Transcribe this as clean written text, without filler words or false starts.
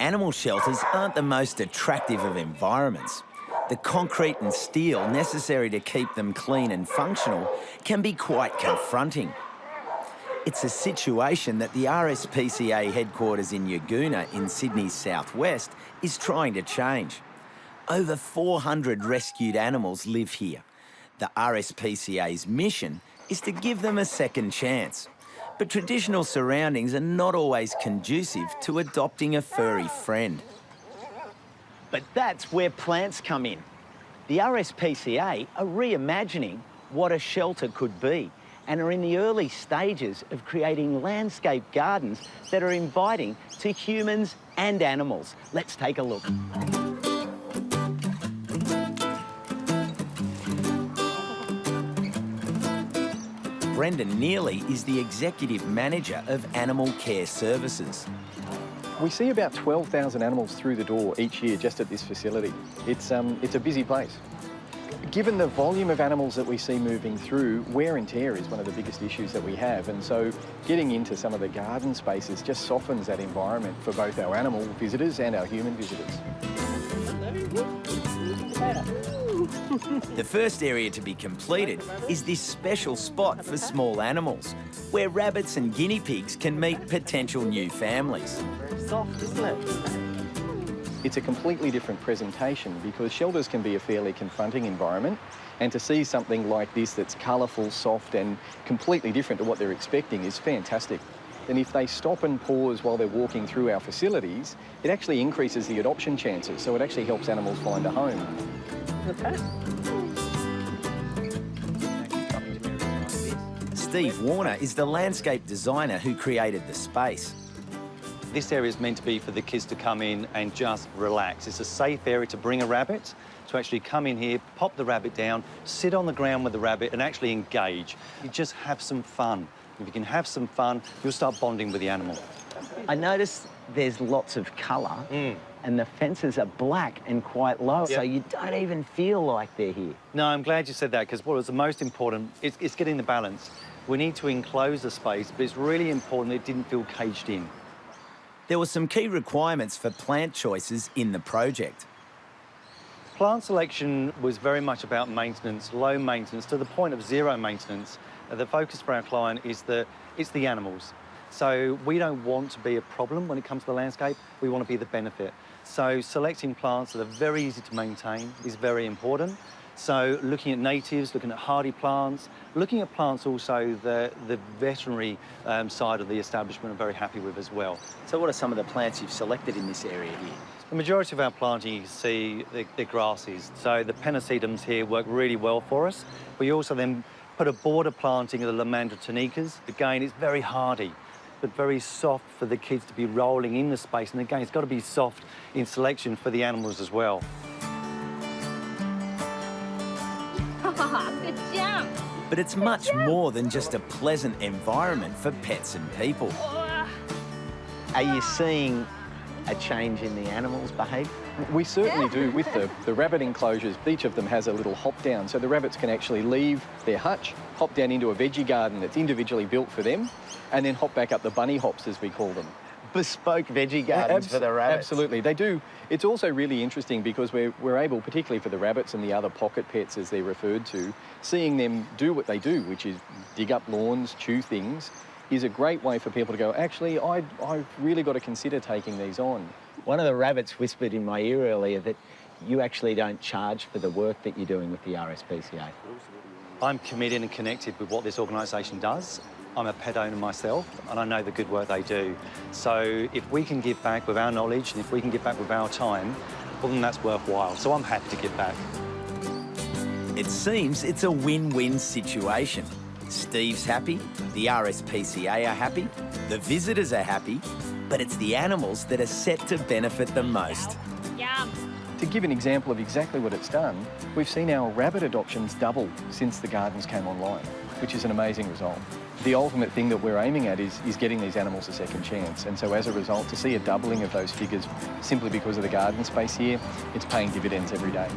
Animal shelters aren't the most attractive of environments. The concrete and steel necessary to keep them clean and functional can be quite confronting. It's a situation that the RSPCA headquarters in Yagoona in Sydney's southwest is trying to change. Over 400 rescued animals live here. The RSPCA's mission is to give them a second chance. But traditional surroundings are not always conducive to adopting a furry friend. But that's where plants come in. The RSPCA are reimagining what a shelter could be and are in the early stages of creating landscape gardens that are inviting to humans and animals. Let's take a look. Brendon Neely is the Executive Manager of Animal Care Services. We see about 12,000 animals through the door each year just at this facility. It's a busy place. Given the volume of animals that we see moving through, wear and tear is one of the biggest issues that we have, and so getting into some of the garden spaces just softens that environment for both our animal visitors and our human visitors. The first area to be completed is this special spot for small animals, where rabbits and guinea pigs can meet potential new families. Very soft, isn't it? It's a completely different presentation because shelters can be a fairly confronting environment, and to see something like this that's colourful, soft and completely different to what they're expecting is fantastic. And if they stop and pause while they're walking through our facilities, it actually increases the adoption chances, so it actually helps animals find a home. Okay. Steve Warner is the landscape designer who created the space. This area is meant to be for the kids to come in and just relax. It's a safe area to bring a rabbit, to actually come in here, pop the rabbit down, sit on the ground with the rabbit and actually engage. You just have some fun. If you can have some fun, you'll start bonding with the animal. I notice there's lots of colour and the fences are black and quite low, so you don't even feel like they're here. No, I'm glad you said that, because what was the most important is getting the balance. We need to enclose the space, but it's really important that it didn't feel caged in. There were some key requirements for plant choices in the project. Plant selection was very much about maintenance, low maintenance, to the point of zero maintenance. The focus for our client is it's the animals. So we don't want to be a problem when it comes to the landscape, we want to be the benefit. So selecting plants that are very easy to maintain is very important. So looking at natives, looking at hardy plants, looking at plants also the veterinary side of the establishment are very happy with as well. So what are some of the plants you've selected in this area here? The majority of our planting, you can see they're grasses. So the Pennisetums here work really well for us. We also then put a border planting of the Lomandra Tanikas. Again, it's very hardy, but very soft for the kids to be rolling in the space. And again, it's got to be soft in selection for the animals as well. Good jump! But it's much more than just a pleasant environment for pets and people. Are you seeing a change in the animals' behaviour? We certainly do. With the rabbit enclosures, each of them has a little hop down, so the rabbits can actually leave their hutch, hop down into a veggie garden that's individually built for them, and then hop back up the bunny hops, as we call them. Bespoke veggie gardens for the rabbits. Absolutely, they do. It's also really interesting because we're able, particularly for the rabbits and the other pocket pets as they're referred to, seeing them do what they do, which is dig up lawns, chew things, is a great way for people to go, actually, I've really got to consider taking these on. One of the rabbits whispered in my ear earlier that you actually don't charge for the work that you're doing with the RSPCA. I'm committed and connected with what this organisation does. I'm a pet owner myself, and I know the good work they do. So if we can give back with our knowledge and if we can give back with our time, well, then that's worthwhile. So I'm happy to give back. It seems it's a win-win situation. Steve's happy, the RSPCA are happy, the visitors are happy, but it's the animals that are set to benefit the most. Yum! To give an example of exactly what it's done, we've seen our rabbit adoptions double since the gardens came online, which is an amazing result. The ultimate thing that we're aiming at is getting these animals a second chance. And so as a result, to see a doubling of those figures simply because of the garden space here, it's paying dividends every day.